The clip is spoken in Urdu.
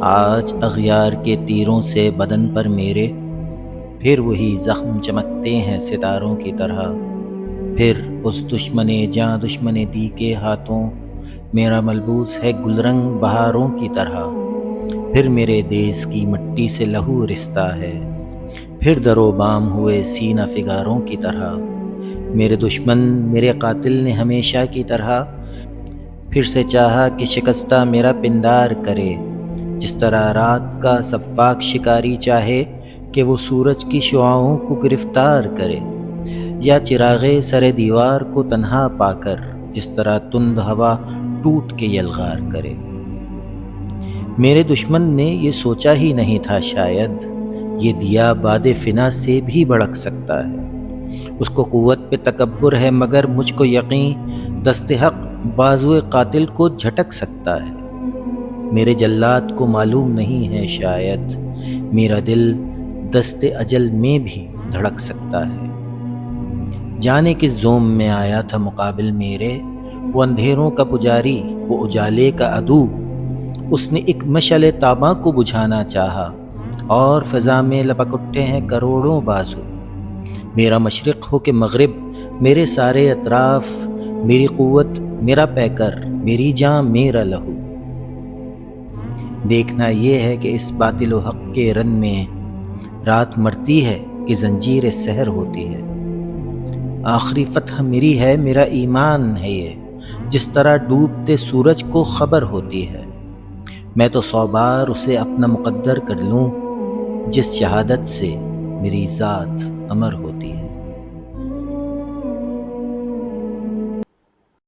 آج اغیار کے تیروں سے بدن پر میرے پھر وہی زخم چمکتے ہیں ستاروں کی طرح۔ پھر اس دشمن جاں دشمن دی کے ہاتھوں میرا ملبوس ہے گلرنگ بہاروں کی طرح۔ پھر میرے دیس کی مٹی سے لہو رستا ہے، پھر در و بام ہوئے سینہ فگاروں کی طرح۔ میرے دشمن میرے قاتل نے ہمیشہ کی طرح پھر سے چاہا کہ شکستہ میرا پندار کرے، جس طرح رات کا سفاک شکاری چاہے کہ وہ سورج کی شعاؤں کو گرفتار کرے، یا چراغ سر دیوار کو تنہا پا کر جس طرح تند ہوا ٹوٹ کے یلغار کرے۔ میرے دشمن نے یہ سوچا ہی نہیں تھا شاید یہ دیا باد فنا سے بھی بھڑک سکتا ہے۔ اس کو قوت پہ تکبر ہے مگر مجھ کو یقین دست حق بازوئے قاتل کو جھٹک سکتا ہے۔ میرے جلاد کو معلوم نہیں ہے شاید میرا دل دست اجل میں بھی دھڑک سکتا ہے۔ جانے کس زوم میں آیا تھا مقابل میرے وہ اندھیروں کا پجاری، وہ اجالے کا عدو۔ اس نے ایک مشعل تاباں کو بجھانا چاہا اور فضا میں لپک اٹھے ہیں کروڑوں بازو۔ میرا مشرق ہو کہ مغرب، میرے سارے اطراف، میری قوت میرا پیکر، میری جاں میرا لہو۔ دیکھنا یہ ہے کہ اس باطل و حق کے رن میں رات مرتی ہے کہ زنجیر سحر ہوتی ہے۔ آخری فتح میری ہے، میرا ایمان ہے یہ، جس طرح ڈوبتے سورج کو خبر ہوتی ہے۔ میں تو 100 بار اسے اپنا مقدر کر لوں جس شہادت سے میری ذات امر ہوتی ہے۔